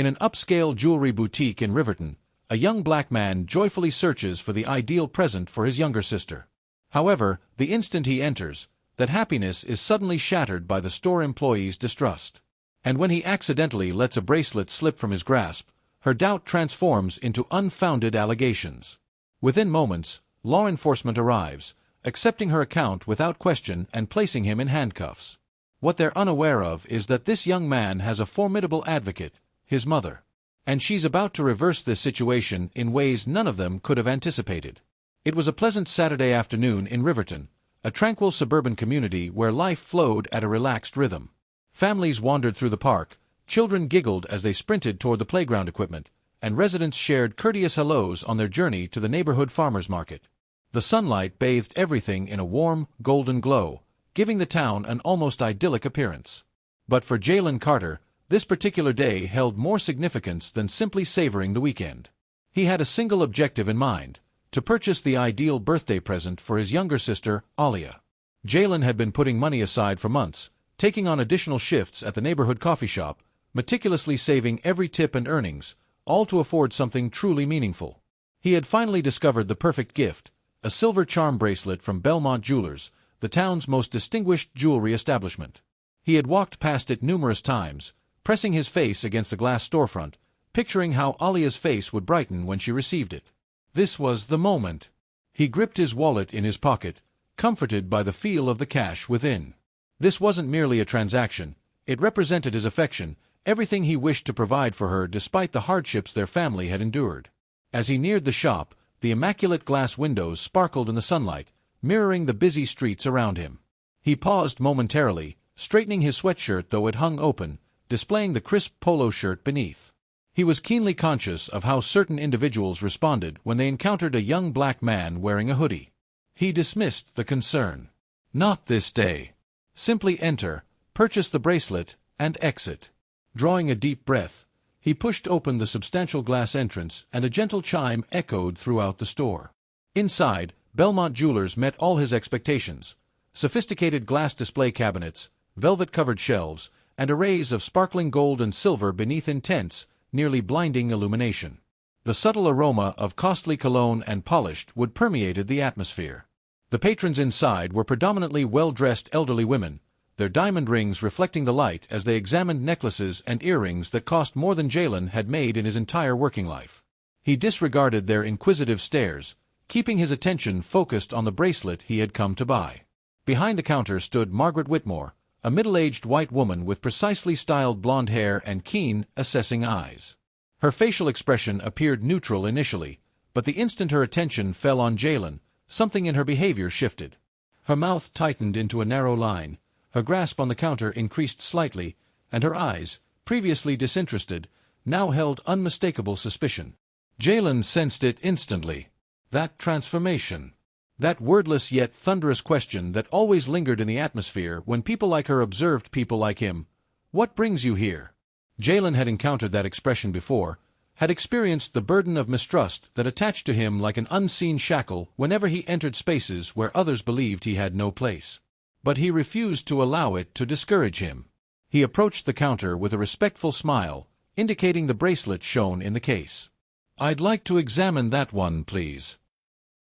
In an upscale jewelry boutique in Riverton, a young black man joyfully searches for the ideal present for his younger sister. However, the instant he enters, that happiness is suddenly shattered by the store employee's distrust. And when he accidentally lets a bracelet slip from his grasp, her doubt transforms into unfounded allegations. Within moments, law enforcement arrives, accepting her account without question and placing him in handcuffs. What they're unaware of is that this young man has a formidable advocate, his mother. And she's about to reverse this situation in ways none of them could have anticipated. It was a pleasant Saturday afternoon in Riverton, a tranquil suburban community where life flowed at a relaxed rhythm. Families wandered through the park, children giggled as they sprinted toward the playground equipment, and residents shared courteous hellos on their journey to the neighborhood farmers market. The sunlight bathed everything in a warm, golden glow, giving the town an almost idyllic appearance. But for Jalen Carter, this particular day held more significance than simply savoring the weekend. He had a single objective in mind: to purchase the ideal birthday present for his younger sister, Alia. Jalen had been putting money aside for months, taking on additional shifts at the neighborhood coffee shop, meticulously saving every tip and earnings, all to afford something truly meaningful. He had finally discovered the perfect gift, a silver charm bracelet from Belmont Jewelers, the town's most distinguished jewelry establishment. He had walked past it numerous times, pressing his face against the glass storefront, picturing how Alia's face would brighten when she received it. This was the moment. He gripped his wallet in his pocket, comforted by the feel of the cash within. This wasn't merely a transaction, it represented his affection, everything he wished to provide for her despite the hardships their family had endured. As he neared the shop, the immaculate glass windows sparkled in the sunlight, mirroring the busy streets around him. He paused momentarily, straightening his sweatshirt though it hung open, displaying the crisp polo shirt beneath. He was keenly conscious of how certain individuals responded when they encountered a young black man wearing a hoodie. He dismissed the concern. Not this day. Simply enter, purchase the bracelet, and exit. Drawing a deep breath, he pushed open the substantial glass entrance and a gentle chime echoed throughout the store. Inside, Belmont Jewelers met all his expectations. Sophisticated glass display cabinets, velvet-covered shelves, and arrays of sparkling gold and silver beneath intense, nearly blinding illumination. The subtle aroma of costly cologne and polished wood permeated the atmosphere. The patrons inside were predominantly well-dressed elderly women, their diamond rings reflecting the light as they examined necklaces and earrings that cost more than Jalen had made in his entire working life. He disregarded their inquisitive stares, keeping his attention focused on the bracelet he had come to buy. Behind the counter stood Margaret Whitmore, a middle-aged white woman with precisely styled blonde hair and keen, assessing eyes. Her facial expression appeared neutral initially, but the instant her attention fell on Jalen, something in her behavior shifted. Her mouth tightened into a narrow line, her grasp on the counter increased slightly, and her eyes, previously disinterested, now held unmistakable suspicion. Jalen sensed it instantly. That transformation. That wordless yet thunderous question that always lingered in the atmosphere when people like her observed people like him. What brings you here? Jalen had encountered that expression before, had experienced the burden of mistrust that attached to him like an unseen shackle whenever he entered spaces where others believed he had no place. But he refused to allow it to discourage him. He approached the counter with a respectful smile, indicating the bracelet shown in the case. "I'd like to examine that one, please."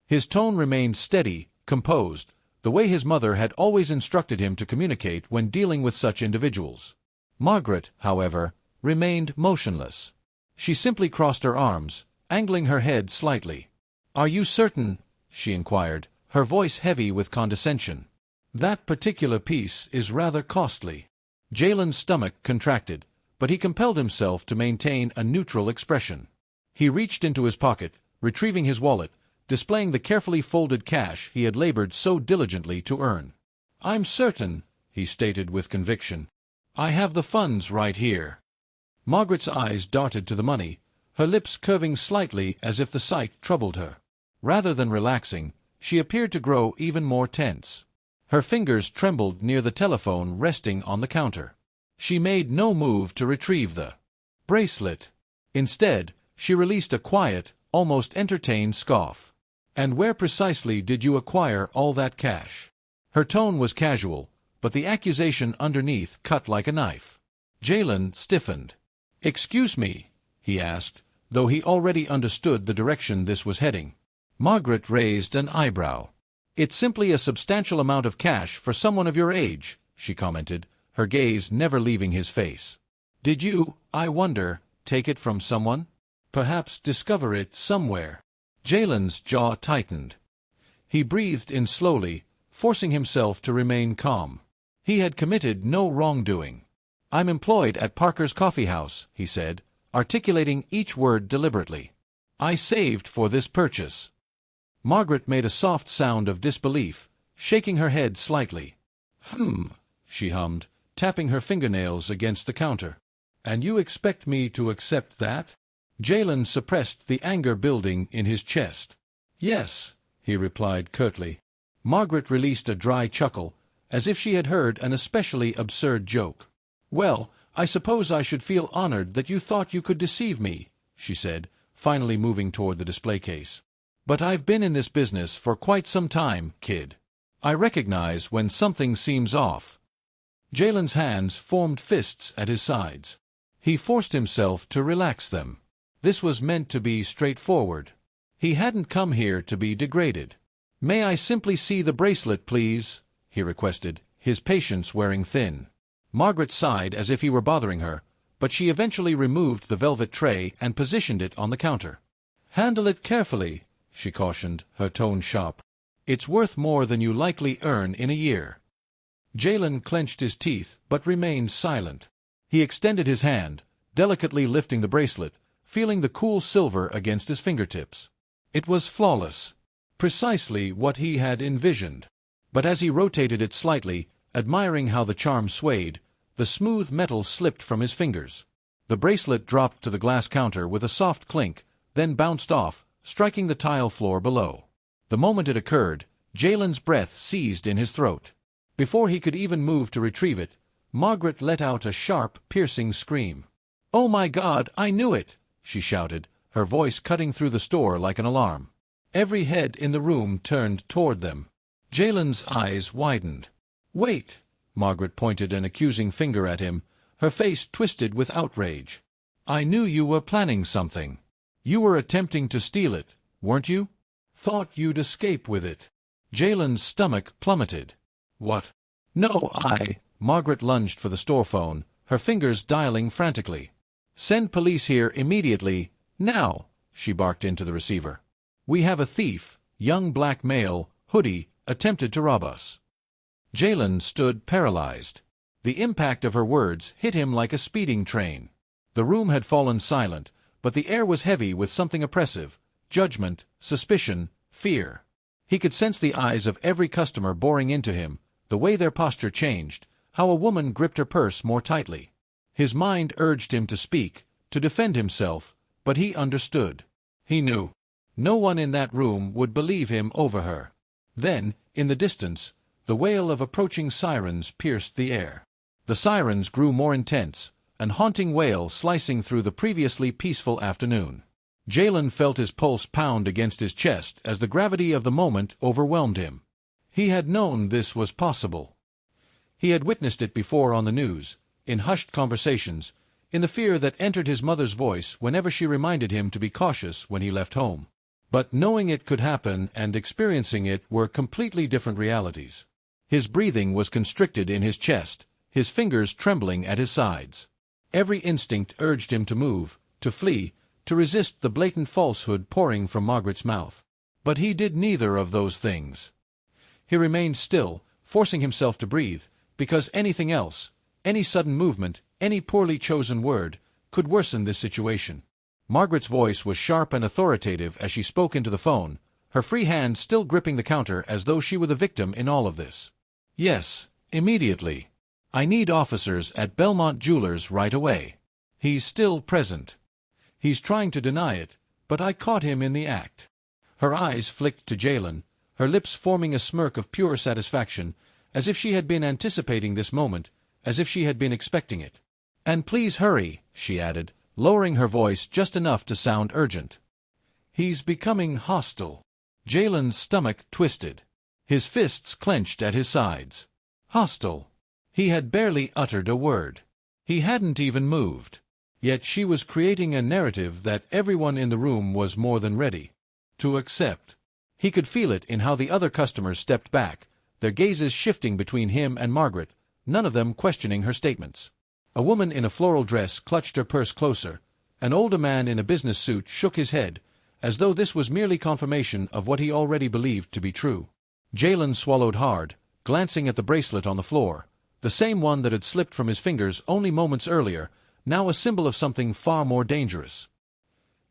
His tone remained steady, composed, the way his mother had always instructed him to communicate when dealing with such individuals. Margaret, however, remained motionless. She simply crossed her arms, angling her head slightly. "Are you certain?" she inquired, her voice heavy with condescension. "That particular piece is rather costly." Jalen's stomach contracted, but he compelled himself to maintain a neutral expression. He reached into his pocket, retrieving his wallet, displaying the carefully folded cash he had labored so diligently to earn. "I'm certain," he stated with conviction. "I have the funds right here." Margaret's eyes darted to the money, her lips curving slightly as if the sight troubled her. Rather than relaxing, she appeared to grow even more tense. Her fingers trembled near the telephone resting on the counter. She made no move to retrieve the bracelet. Instead, she released a quiet, almost entertained scoff. "And where precisely did you acquire all that cash?" Her tone was casual, but the accusation underneath cut like a knife. Jalen stiffened. "Excuse me," he asked, though he already understood the direction this was heading. Margaret raised an eyebrow. "It's simply a substantial amount of cash for someone of your age," she commented, her gaze never leaving his face. "Did you, I wonder, take it from someone? Perhaps discover it somewhere?" Jalen's jaw tightened. He breathed in slowly, forcing himself to remain calm. He had committed no wrongdoing. "I'm employed at Parker's Coffee House," he said, articulating each word deliberately. "I saved for this purchase." Margaret made a soft sound of disbelief, shaking her head slightly. She hummed, tapping her fingernails against the counter. "And you expect me to accept that?" Jalen suppressed the anger building in his chest. "Yes," he replied curtly. Margaret released a dry chuckle, as if she had heard an especially absurd joke. "Well, I suppose I should feel honored that you thought you could deceive me," she said, finally moving toward the display case. "But I've been in this business for quite some time, kid. I recognize when something seems off." Jalen's hands formed fists at his sides. He forced himself to relax them. This was meant to be straightforward. He hadn't come here to be degraded. "May I simply see the bracelet, please?" he requested, his patience wearing thin. Margaret sighed as if he were bothering her, but she eventually removed the velvet tray and positioned it on the counter. "Handle it carefully," she cautioned, her tone sharp. "It's worth more than you likely earn in a year." Jalen clenched his teeth but remained silent. He extended his hand, delicately lifting the bracelet, feeling the cool silver against his fingertips. It was flawless, precisely what he had envisioned. But as he rotated it slightly, admiring how the charm swayed, the smooth metal slipped from his fingers. The bracelet dropped to the glass counter with a soft clink, then bounced off, striking the tile floor below. The moment it occurred, Jalen's breath seized in his throat. Before he could even move to retrieve it, Margaret let out a sharp, piercing scream. "Oh my God, I knew it!" she shouted, her voice cutting through the store like an alarm. Every head in the room turned toward them. Jalen's eyes widened. "Wait!" Margaret pointed an accusing finger at him, her face twisted with outrage. "I knew you were planning something. You were attempting to steal it, weren't you? Thought you'd escape with it." Jalen's stomach plummeted. "What?" "No, Margaret lunged for the store phone, her fingers dialing frantically. "Send police here immediately, now," she barked into the receiver. "We have a thief, young black male, hoodie, attempted to rob us." Jalen stood paralyzed. The impact of her words hit him like a speeding train. The room had fallen silent, but the air was heavy with something oppressive: judgment, suspicion, fear. He could sense the eyes of every customer boring into him, the way their posture changed, how a woman gripped her purse more tightly. His mind urged him to speak, to defend himself, but he understood. He knew. No one in that room would believe him over her. Then, in the distance, the wail of approaching sirens pierced the air. The sirens grew more intense, an haunting wail slicing through the previously peaceful afternoon. Jalen felt his pulse pound against his chest as the gravity of the moment overwhelmed him. He had known this was possible. He had witnessed it before on the news, in hushed conversations, in the fear that entered his mother's voice whenever she reminded him to be cautious when he left home. But knowing it could happen and experiencing it were completely different realities. His breathing was constricted in his chest, his fingers trembling at his sides. Every instinct urged him to move, to flee, to resist the blatant falsehood pouring from Margaret's mouth. But he did neither of those things. He remained still, forcing himself to breathe, because anything else, any sudden movement, any poorly chosen word, could worsen this situation. Margaret's voice was sharp and authoritative as she spoke into the phone, her free hand still gripping the counter as though she were the victim in all of this. "Yes, immediately. I need officers at Belmont Jewelers right away. He's still present. He's trying to deny it, but I caught him in the act." Her eyes flicked to Jalen, her lips forming a smirk of pure satisfaction, as if she had been anticipating this moment, as if she had been expecting it. "And please hurry," she added, lowering her voice just enough to sound urgent. "He's becoming hostile." Jalen's stomach twisted. His fists clenched at his sides. Hostile. He had barely uttered a word. He hadn't even moved. Yet she was creating a narrative that everyone in the room was more than ready to accept. He could feel it in how the other customers stepped back, their gazes shifting between him and Margaret, none of them questioning her statements. A woman in a floral dress clutched her purse closer. An older man in a business suit shook his head, as though this was merely confirmation of what he already believed to be true. Jalen swallowed hard, glancing at the bracelet on the floor, the same one that had slipped from his fingers only moments earlier, now a symbol of something far more dangerous.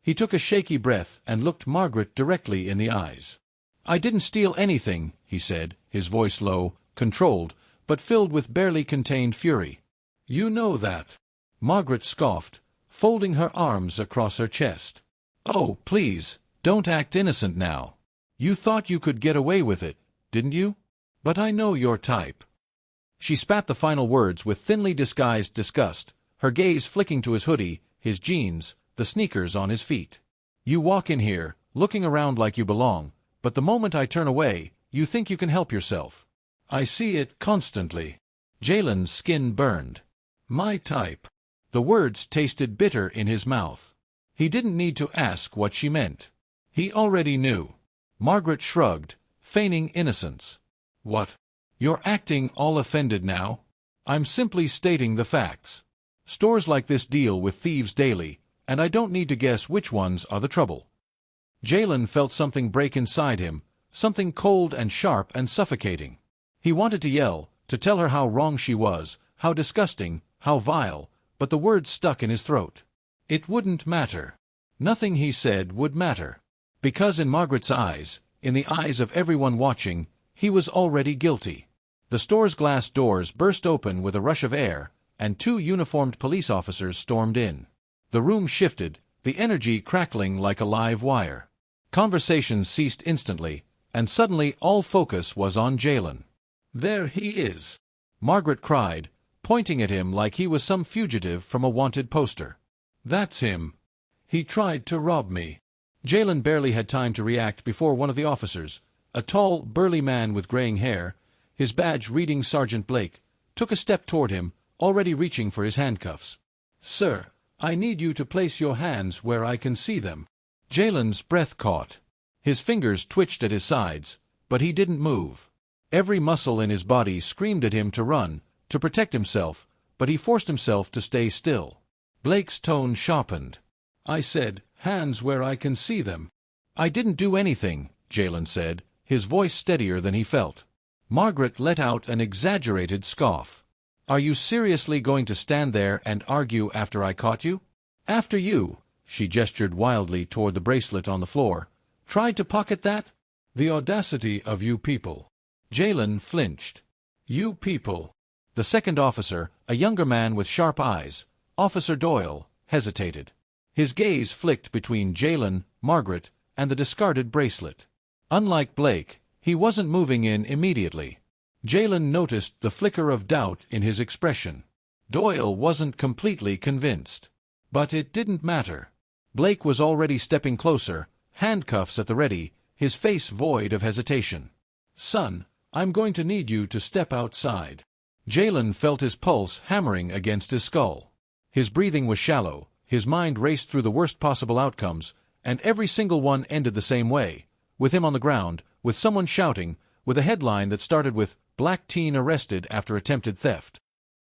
He took a shaky breath and looked Margaret directly in the eyes. "I didn't steal anything," he said, his voice low, controlled, but filled with barely contained fury. "You know that." Margaret scoffed, folding her arms across her chest. "Oh, please, don't act innocent now. You thought you could get away with it, didn't you? But I know your type." She spat the final words with thinly disguised disgust, her gaze flicking to his hoodie, his jeans, the sneakers on his feet. "You walk in here, looking around like you belong, but the moment I turn away, you think you can help yourself. I see it constantly." Jalen's skin burned. "My type." The words tasted bitter in his mouth. He didn't need to ask what she meant. He already knew. Margaret shrugged, feigning innocence. "What? You're acting all offended now? I'm simply stating the facts. Stores like this deal with thieves daily, and I don't need to guess which ones are the trouble." Jalen felt something break inside him, something cold and sharp and suffocating. He wanted to yell, to tell her how wrong she was, how disgusting, how vile, but the words stuck in his throat. It wouldn't matter. Nothing he said would matter. Because in Margaret's eyes, in the eyes of everyone watching, he was already guilty. The store's glass doors burst open with a rush of air, and 2 uniformed police officers stormed in. The room shifted, the energy crackling like a live wire. Conversation ceased instantly, and suddenly all focus was on Jalen. "There he is!" Margaret cried, pointing at him like he was some fugitive from a wanted poster. "That's him. He tried to rob me." Jalen barely had time to react before one of the officers, a tall, burly man with graying hair, his badge reading Sergeant Blake, took a step toward him, already reaching for his handcuffs. "Sir, I need you to place your hands where I can see them." Jalen's breath caught. His fingers twitched at his sides, but he didn't move. Every muscle in his body screamed at him to run, to protect himself, but he forced himself to stay still. Blake's tone sharpened. "I said, hands where I can see them." "I didn't do anything," Jalen said, his voice steadier than he felt. Margaret let out an exaggerated scoff. "Are you seriously going to stand there and argue after I caught you? After you," she gestured wildly toward the bracelet on the floor, "tried to pocket that? The audacity of you people." Jalen flinched. "You people." The second officer, a younger man with sharp eyes, Officer Doyle, hesitated. His gaze flicked between Jalen, Margaret, and the discarded bracelet. Unlike Blake, he wasn't moving in immediately. Jalen noticed the flicker of doubt in his expression. Doyle wasn't completely convinced. But it didn't matter. Blake was already stepping closer, handcuffs at the ready, his face void of hesitation. "Son, I'm going to need you to step outside." Jalen felt his pulse hammering against his skull. His breathing was shallow, his mind raced through the worst possible outcomes, and every single one ended the same way, with him on the ground, with someone shouting, with a headline that started with "Black Teen Arrested After Attempted Theft."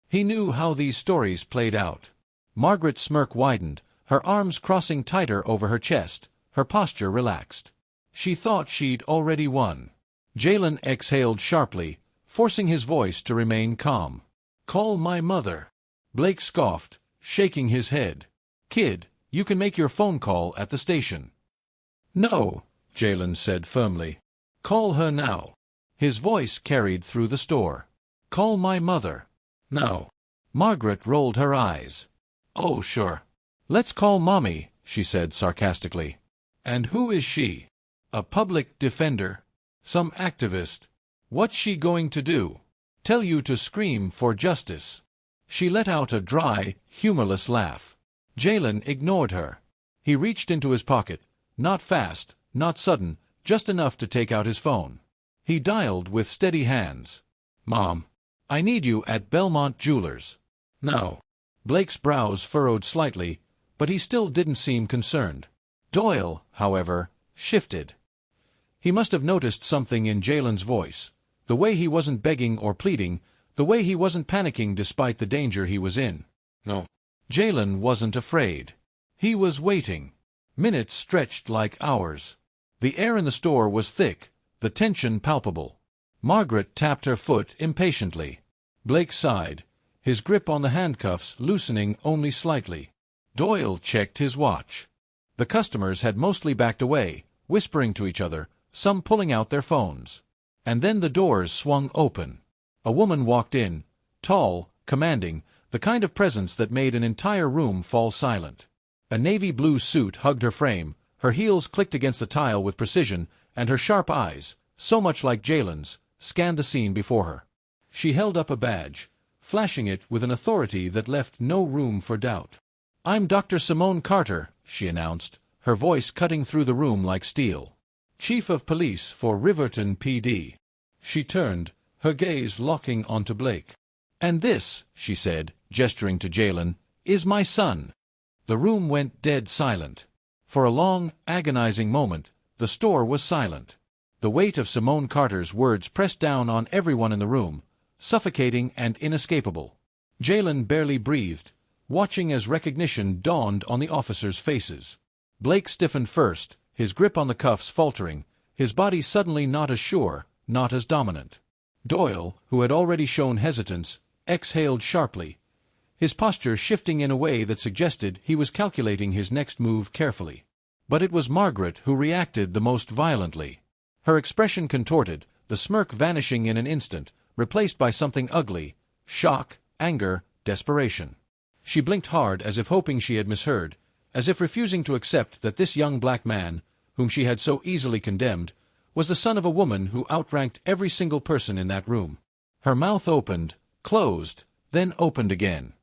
He knew how these stories played out. Margaret's smirk widened, her arms crossing tighter over her chest, her posture relaxed. She thought she'd already won. Jalen exhaled sharply, forcing his voice to remain calm. "Call my mother." Blake scoffed, shaking his head. "Kid, you can make your phone call at the station." "No," Jalen said firmly. "Call her now." His voice carried through the store. "Call my mother. Now." Margaret rolled her eyes. "Oh, sure. Let's call Mommy," she said sarcastically. "And who is she? A public defender? Some activist? What's she going to do? Tell you to scream for justice?" She let out a dry, humorless laugh. Jalen ignored her. He reached into his pocket, not fast, not sudden, just enough to take out his phone. He dialed with steady hands. "Mom, I need you at Belmont Jewelers. Now." Blake's brows furrowed slightly, but he still didn't seem concerned. Doyle, however, shifted. He must have noticed something in Jalen's voice, the way he wasn't begging or pleading, the way he wasn't panicking despite the danger he was in. No. Jalen wasn't afraid. He was waiting. Minutes stretched like hours. The air in the store was thick, the tension palpable. Margaret tapped her foot impatiently. Blake sighed, his grip on the handcuffs loosening only slightly. Doyle checked his watch. The customers had mostly backed away, whispering to each other, some pulling out their phones. And then the doors swung open. A woman walked in, tall, commanding, the kind of presence that made an entire room fall silent. A navy blue suit hugged her frame, her heels clicked against the tile with precision, and her sharp eyes, so much like Jalen's, scanned the scene before her. She held up a badge, flashing it with an authority that left no room for doubt. "I'm Dr. Simone Carter," she announced, her voice cutting through the room like steel. "Chief of Police for Riverton PD." She turned, her gaze locking onto Blake. "And this," she said, gesturing to Jalen, "is my son." The room went dead silent. For a long, agonizing moment, the store was silent. The weight of Simone Carter's words pressed down on everyone in the room, suffocating and inescapable. Jalen barely breathed, watching as recognition dawned on the officers' faces. Blake stiffened first, his grip on the cuffs faltering, his body suddenly not as sure, not as dominant. Doyle, who had already shown hesitance, exhaled sharply, his posture shifting in a way that suggested he was calculating his next move carefully. But it was Margaret who reacted the most violently. Her expression contorted, the smirk vanishing in an instant, replaced by something ugly: shock, anger, desperation. She blinked hard as if hoping she had misheard, as if refusing to accept that this young black man, whom she had so easily condemned, was the son of a woman who outranked every single person in that room. Her mouth opened, closed, then opened again.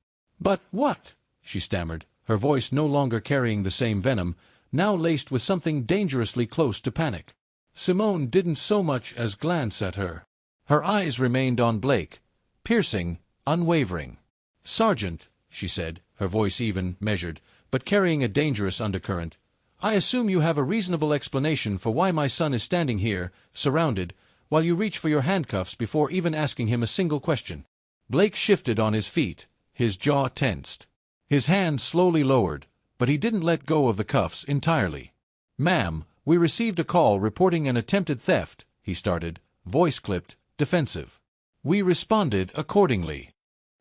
"But what?" she stammered, her voice no longer carrying the same venom, now laced with something dangerously close to panic. Simone didn't so much as glance at her. Her eyes remained on Blake, piercing, unwavering. "Sergeant," she said, her voice even, measured, but carrying a dangerous undercurrent, "I assume you have a reasonable explanation for why my son is standing here, surrounded, while you reach for your handcuffs before even asking him a single question." Blake shifted on his feet, his jaw tensed. His hand slowly lowered, but he didn't let go of the cuffs entirely. "Ma'am, we received a call reporting an attempted theft," he started, voice clipped, defensive. "We responded accordingly."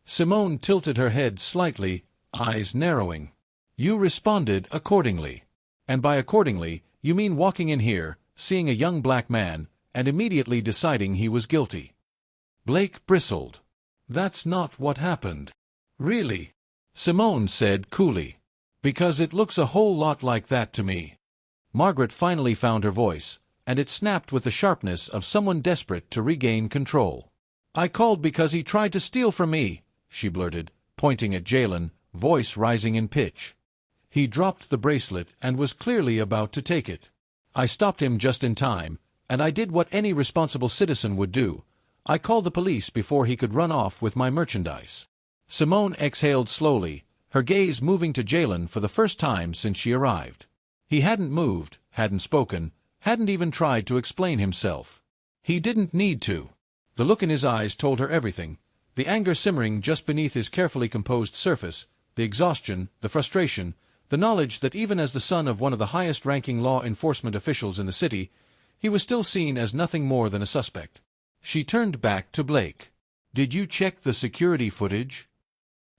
Simone tilted her head slightly, eyes narrowing. "You responded accordingly. And by accordingly, you mean walking in here, seeing a young black man, and immediately deciding he was guilty." Blake bristled. "That's not what happened." "Really?" Simone said coolly. "Because it looks a whole lot like that to me." Margaret finally found her voice, and it snapped with the sharpness of someone desperate to regain control. "I called because he tried to steal from me," she blurted, pointing at Jalen, voice rising in pitch. He dropped the bracelet and was clearly about to take it. "I stopped him just in time, and I did what any responsible citizen would do. I called the police before he could run off with my merchandise." Simone exhaled slowly, her gaze moving to Jalen for the first time since she arrived. He hadn't moved, hadn't spoken, hadn't even tried to explain himself. He didn't need to. The look in his eyes told her everything, the anger simmering just beneath his carefully composed surface, the exhaustion, the frustration, the knowledge that even as the son of one of the highest-ranking law enforcement officials in the city, he was still seen as nothing more than a suspect. She turned back to Blake. "Did you check the security footage?"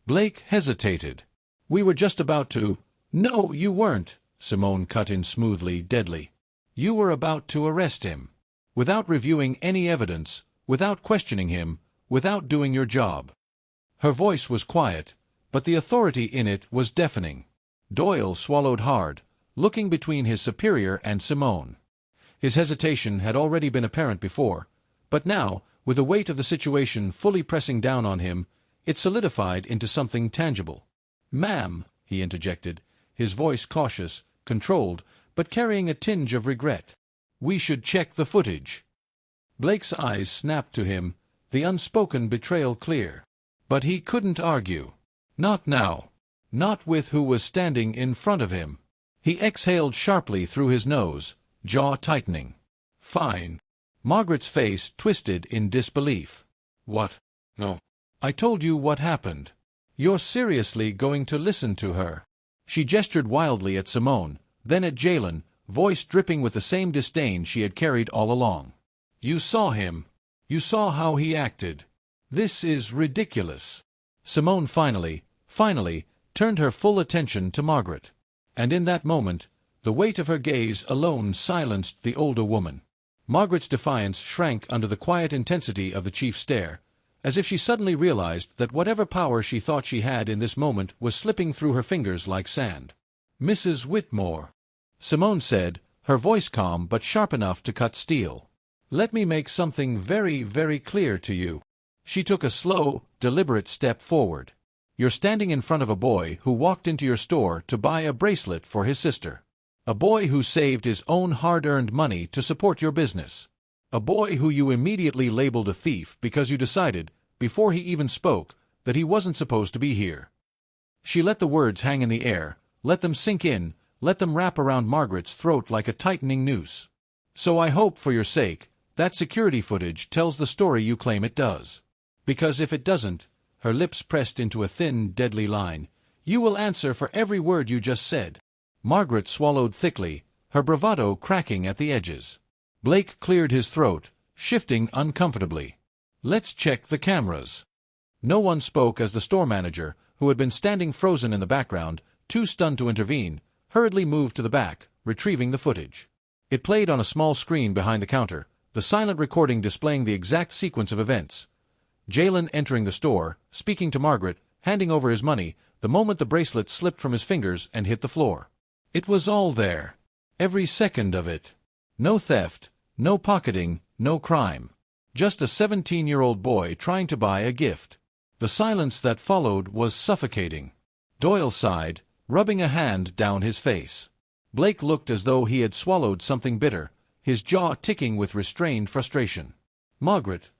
Blake hesitated. "We were just about to—" "No, you weren't," Simone cut in smoothly, deadly. "You were about to arrest him. Without reviewing any evidence, without questioning him, without doing your job." Her voice was quiet, but the authority in it was deafening. Doyle swallowed hard, looking between his superior and Simone. His hesitation had already been apparent before, but now, with the weight of the situation fully pressing down on him, it solidified into something tangible. "Ma'am," he interjected, his voice cautious, controlled, but carrying a tinge of regret, "we should check the footage." Blake's eyes snapped to him, the unspoken betrayal clear. But he couldn't argue. Not now. Not with who was standing in front of him. He exhaled sharply through his nose, jaw tightening. Fine. Margaret's face twisted in disbelief. What? No. I told you what happened. You're seriously going to listen to her? She gestured wildly at Simone, then at Jalen, voice dripping with the same disdain she had carried all along. You saw him. You saw how he acted. This is ridiculous. Simone finally turned her full attention to Margaret. And in that moment, the weight of her gaze alone silenced the older woman. Margaret's defiance shrank under the quiet intensity of the chief's stare, as if she suddenly realized that whatever power she thought she had in this moment was slipping through her fingers like sand. Mrs. Whitmore, Simone said, her voice calm but sharp enough to cut steel. Let me make something very, very clear to you. She took a slow, deliberate step forward. You're standing in front of a boy who walked into your store to buy a bracelet for his sister. A boy who saved his own hard-earned money to support your business. A boy who you immediately labeled a thief because you decided, before he even spoke, that he wasn't supposed to be here. She let the words hang in the air, let them sink in, let them wrap around Margaret's throat like a tightening noose. So I hope, for your sake, that security footage tells the story you claim it does. Because if it doesn't, her lips pressed into a thin, deadly line, you will answer for every word you just said. Margaret swallowed thickly, her bravado cracking at the edges. Blake cleared his throat, shifting uncomfortably. Let's check the cameras. No one spoke as the store manager, who had been standing frozen in the background, too stunned to intervene, hurriedly moved to the back, retrieving the footage. It played on a small screen behind the counter, the silent recording displaying the exact sequence of events. Jalen entering the store, speaking to Margaret, handing over his money, the moment the bracelet slipped from his fingers and hit the floor. It was all there. Every second of it. No theft, no pocketing, no crime. Just a 17-year-old boy trying to buy a gift. The silence that followed was suffocating. Doyle sighed, rubbing a hand down his face. Blake looked as though he had swallowed something bitter, his jaw ticking with restrained frustration. Margaret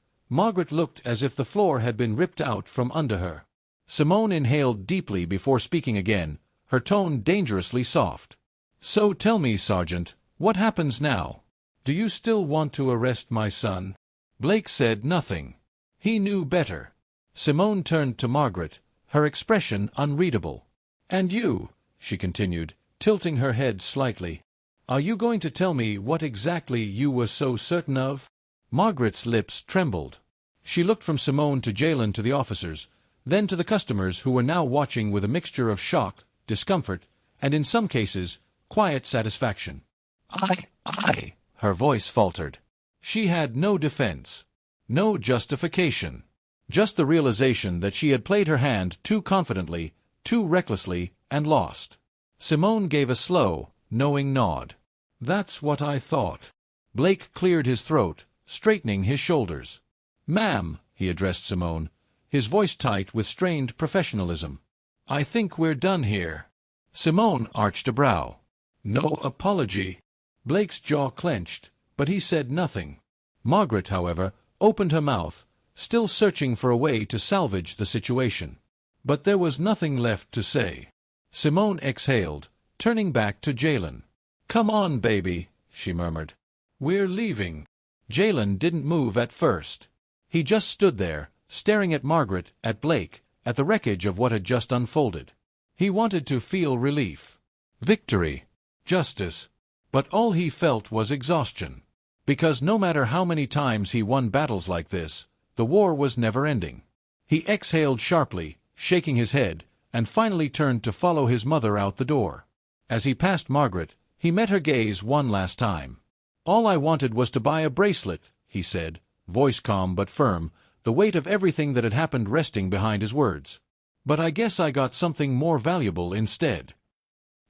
looked as if the floor had been ripped out from under her. Simone inhaled deeply before speaking again, her tone dangerously soft. So tell me, Sergeant, what happens now? Do you still want to arrest my son? Blake said nothing. He knew better. Simone turned to Margaret, her expression unreadable. And you, she continued, tilting her head slightly. Are you going to tell me what exactly you were so certain of? Margaret's lips trembled. She looked from Simone to Jalen to the officers, then to the customers who were now watching with a mixture of shock, discomfort, and in some cases, quiet satisfaction. I, her voice faltered. She had no defense, no justification, just the realization that she had played her hand too confidently, too recklessly, and lost. Simone gave a slow, knowing nod. That's what I thought. Blake cleared his throat, straightening his shoulders. Ma'am, he addressed Simone, his voice tight with strained professionalism. I think we're done here. Simone arched a brow. No apology. Blake's jaw clenched, but he said nothing. Margaret, however, opened her mouth, still searching for a way to salvage the situation. But there was nothing left to say. Simone exhaled, turning back to Jalen. Come on, baby, she murmured. We're leaving. Jalen didn't move at first. He just stood there, staring at Margaret, at Blake, at the wreckage of what had just unfolded. He wanted to feel relief. Victory. Justice. But all he felt was exhaustion. Because no matter how many times he won battles like this, the war was never ending. He exhaled sharply, shaking his head, and finally turned to follow his mother out the door. As he passed Margaret, he met her gaze one last time. All I wanted was to buy a bracelet, he said, voice calm but firm, the weight of everything that had happened resting behind his words. But I guess I got something more valuable instead.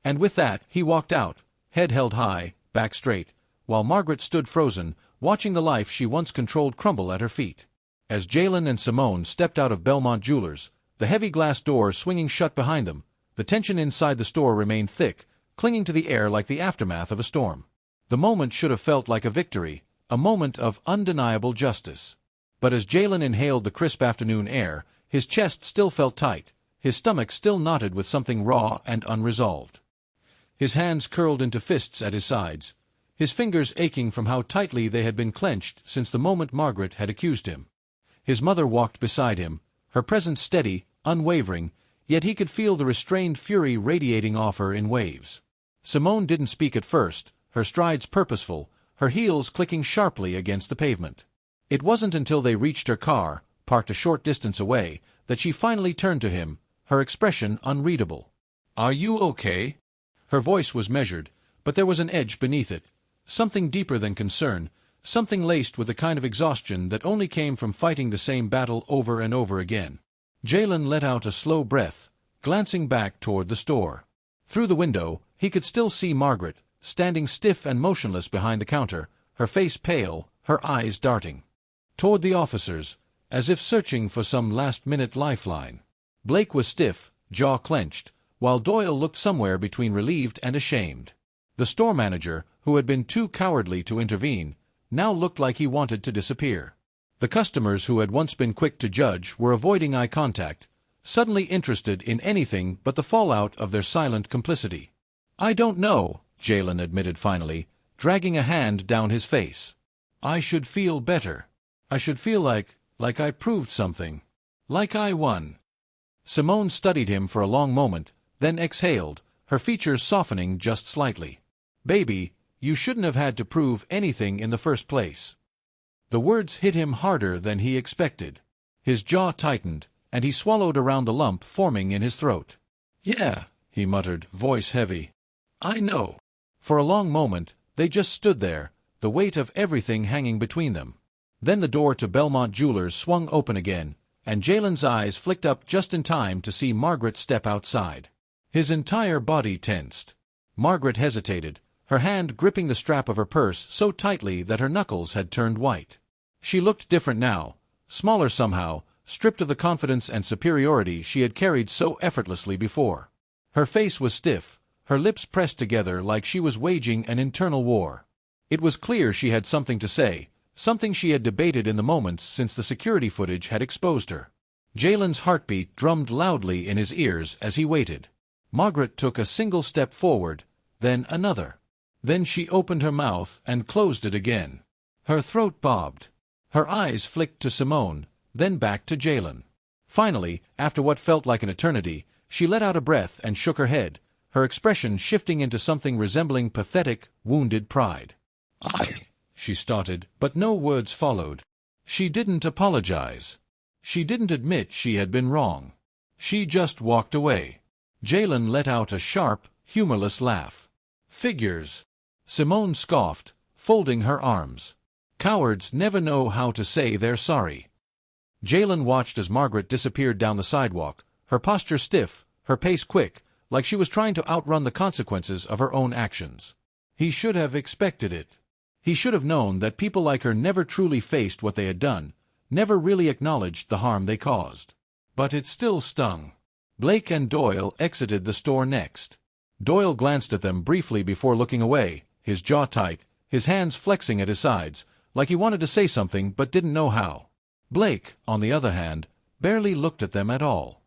And with that, he walked out, head held high, back straight, while Margaret stood frozen, watching the life she once controlled crumble at her feet. As Jalen and Simone stepped out of Belmont Jewelers, the heavy glass doors swinging shut behind them, the tension inside the store remained thick, clinging to the air like the aftermath of a storm. The moment should have felt like a victory, a moment of undeniable justice. But as Jalen inhaled the crisp afternoon air, his chest still felt tight, his stomach still knotted with something raw and unresolved. His hands curled into fists at his sides, his fingers aching from how tightly they had been clenched since the moment Margaret had accused him. His mother walked beside him, her presence steady, unwavering, yet he could feel the restrained fury radiating off her in waves. Simone didn't speak at first, her strides purposeful, her heels clicking sharply against the pavement. It wasn't until they reached her car, parked a short distance away, that she finally turned to him, her expression unreadable. "Are you okay?" Her voice was measured, but there was an edge beneath it, something deeper than concern, something laced with the kind of exhaustion that only came from fighting the same battle over and over again. Jalen let out a slow breath, glancing back toward the store. Through the window, he could still see Margaret, standing stiff and motionless behind the counter, her face pale, her eyes darting toward the officers, as if searching for some last-minute lifeline. Blake was stiff, jaw clenched, while Doyle looked somewhere between relieved and ashamed. The store manager, who had been too cowardly to intervene, now looked like he wanted to disappear. The customers who had once been quick to judge were avoiding eye contact, suddenly interested in anything but the fallout of their silent complicity. "I don't know," Jalen admitted finally, dragging a hand down his face. "I should feel better. I should feel like I proved something. Like I won." Simone studied him for a long moment, then exhaled, her features softening just slightly. "Baby, you shouldn't have had to prove anything in the first place." The words hit him harder than he expected. His jaw tightened, and he swallowed around the lump forming in his throat. "Yeah," he muttered, voice heavy. "I know." For a long moment, they just stood there, the weight of everything hanging between them. Then the door to Belmont Jewelers swung open again, and Jalen's eyes flicked up just in time to see Margaret step outside. His entire body tensed. Margaret hesitated, her hand gripping the strap of her purse so tightly that her knuckles had turned white. She looked different now, smaller somehow, stripped of the confidence and superiority she had carried so effortlessly before. Her face was stiff, her lips pressed together like she was waging an internal war. It was clear she had something to say, something she had debated in the moments since the security footage had exposed her. Jalen's heartbeat drummed loudly in his ears as he waited. Margaret took a single step forward, then another. Then she opened her mouth and closed it again. Her throat bobbed. Her eyes flicked to Simone, then back to Jalen. Finally, after what felt like an eternity, she let out a breath and shook her head, her expression shifting into something resembling pathetic, wounded pride. She stuttered, but no words followed. She didn't apologize. She didn't admit she had been wrong. She just walked away. Jalen let out a sharp, humorless laugh. "Figures," Simone scoffed, folding her arms. "Cowards never know how to say they're sorry." Jalen watched as Margaret disappeared down the sidewalk, her posture stiff, her pace quick, like she was trying to outrun the consequences of her own actions. He should have expected it. He should have known that people like her never truly faced what they had done, never really acknowledged the harm they caused. But it still stung. Blake and Doyle exited the store next. Doyle glanced at them briefly before looking away, his jaw tight, his hands flexing at his sides, like he wanted to say something but didn't know how. Blake, on the other hand, barely looked at them at all.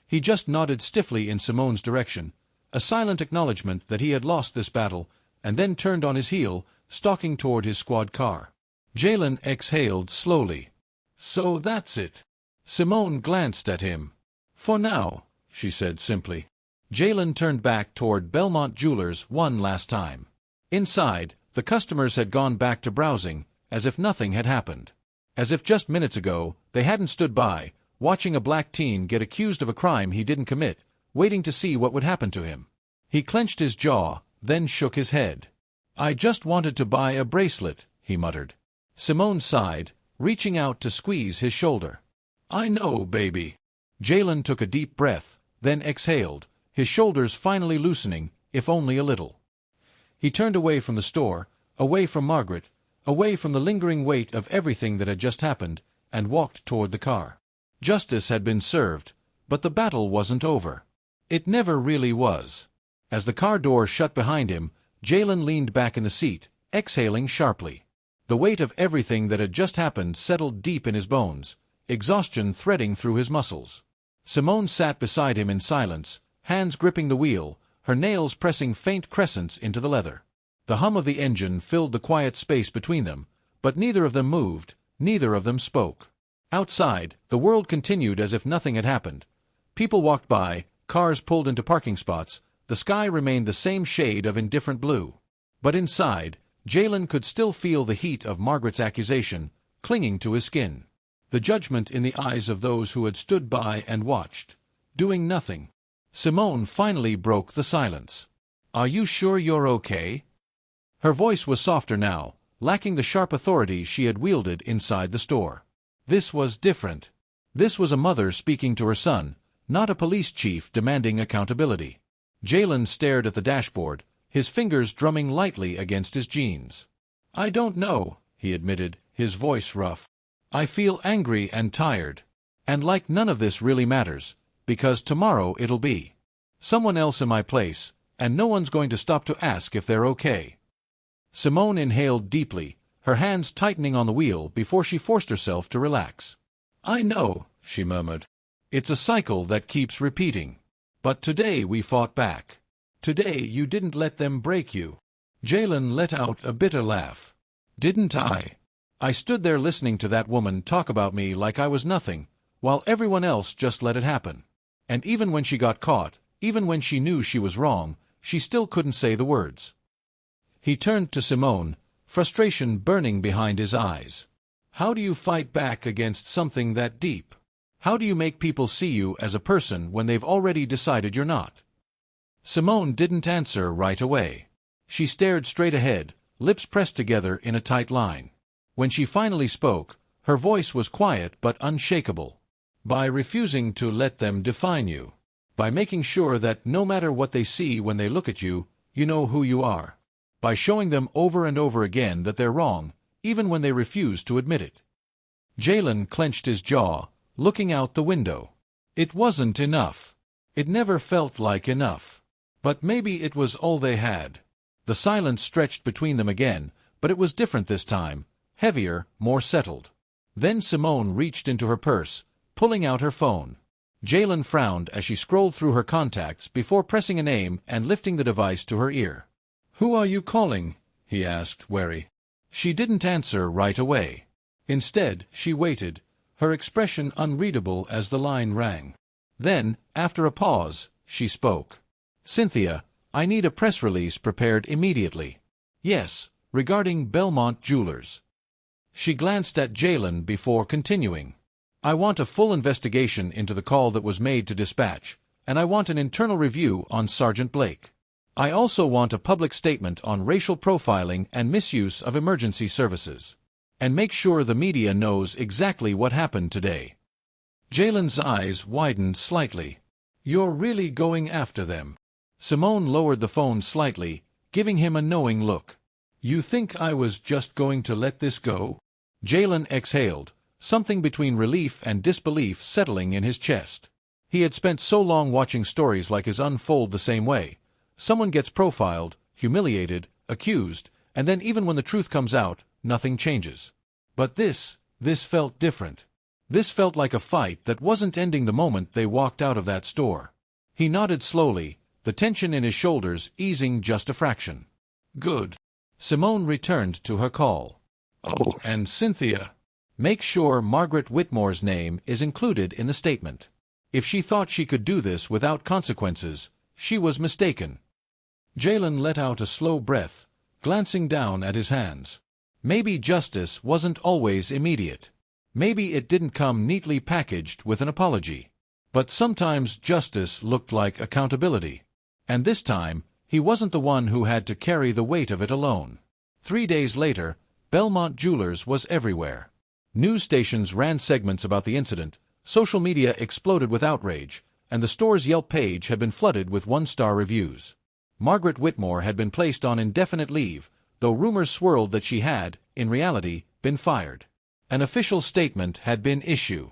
He just nodded stiffly in Simone's direction, a silent acknowledgement that he had lost this battle, and then turned on his heel, stalking toward his squad car. Jalen exhaled slowly. "So that's it." Simone glanced at him. "For now," she said simply. Jalen turned back toward Belmont Jewelers one last time. Inside, the customers had gone back to browsing, as if nothing had happened. As if just minutes ago, they hadn't stood by, watching a black teen get accused of a crime he didn't commit, waiting to see what would happen to him. He clenched his jaw, then shook his head. "I just wanted to buy a bracelet," he muttered. Simone sighed, reaching out to squeeze his shoulder. "I know, baby." Jalen took a deep breath, then exhaled, his shoulders finally loosening, if only a little. He turned away from the store, away from Margaret, away from the lingering weight of everything that had just happened, and walked toward the car. Justice had been served, but the battle wasn't over. It never really was. As the car door shut behind him, Jalen leaned back in the seat, exhaling sharply. The weight of everything that had just happened settled deep in his bones, exhaustion threading through his muscles. Simone sat beside him in silence, hands gripping the wheel, her nails pressing faint crescents into the leather. The hum of the engine filled the quiet space between them, but neither of them moved, neither of them spoke. Outside, the world continued as if nothing had happened. People walked by, cars pulled into parking spots, the sky remained the same shade of indifferent blue. But inside, Jalen could still feel the heat of Margaret's accusation, clinging to his skin. The judgment in the eyes of those who had stood by and watched, doing nothing. Simone finally broke the silence. "Are you sure you're okay?" Her voice was softer now, lacking the sharp authority she had wielded inside the store. This was different. This was a mother speaking to her son, not a police chief demanding accountability. Jalen stared at the dashboard, his fingers drumming lightly against his jeans. "I don't know," he admitted, his voice rough. "I feel angry and tired. And like none of this really matters, because tomorrow it'll be someone else in my place, and no one's going to stop to ask if they're okay." Simone inhaled deeply, her hands tightening on the wheel before she forced herself to relax. "I know," she murmured. "It's a cycle that keeps repeating. But today we fought back. Today you didn't let them break you." Jalen let out a bitter laugh. "Didn't I? I stood there listening to that woman talk about me like I was nothing, while everyone else just let it happen. And even when she got caught, even when she knew she was wrong, she still couldn't say the words." He turned to Simone, frustration burning behind his eyes. "How do you fight back against something that deep? How do you make people see you as a person when they've already decided you're not?" Simone didn't answer right away. She stared straight ahead, lips pressed together in a tight line. When she finally spoke, her voice was quiet but unshakable. "By refusing to let them define you. By making sure that no matter what they see when they look at you, you know who you are. By showing them over and over again that they're wrong, even when they refuse to admit it." Jalen clenched his jaw, looking out the window. It wasn't enough. It never felt like enough. But maybe it was all they had. The silence stretched between them again, but it was different this time, heavier, more settled. Then Simone reached into her purse, pulling out her phone. Jalen frowned as she scrolled through her contacts before pressing a name and lifting the device to her ear. "Who are you calling?" he asked, wary. She didn't answer right away. Instead, she waited, her expression unreadable as the line rang. Then, after a pause, she spoke. "Cynthia, I need a press release prepared immediately." "Yes, regarding Belmont Jewelers." She glanced at Jalen before continuing. "I want a full investigation into the call that was made to dispatch, and I want an internal review on Sergeant Blake. I also want a public statement on racial profiling and misuse of emergency services. And make sure the media knows exactly what happened today." Jalen's eyes widened slightly. "You're really going after them?" Simone lowered the phone slightly, giving him a knowing look. "You think I was just going to let this go?" Jalen exhaled, something between relief and disbelief settling in his chest. He had spent so long watching stories like his unfold the same way. Someone gets profiled, humiliated, accused, and then even when the truth comes out, nothing changes. But this felt different. This felt like a fight that wasn't ending the moment they walked out of that store. He nodded slowly, the tension in his shoulders easing just a fraction. "Good." Simone returned to her call. "Oh, and Cynthia, make sure Margaret Whitmore's name is included in the statement. If she thought she could do this without consequences, she was mistaken." Jalen let out a slow breath, glancing down at his hands. Maybe justice wasn't always immediate. Maybe it didn't come neatly packaged with an apology. But sometimes justice looked like accountability. And this time, he wasn't the one who had to carry the weight of it alone. 3 days later, Belmont Jewelers was everywhere. News stations ran segments about the incident, social media exploded with outrage, and the store's Yelp page had been flooded with one-star reviews. Margaret Whitmore had been placed on indefinite leave, though rumors swirled that she had, in reality, been fired. An official statement had been issued.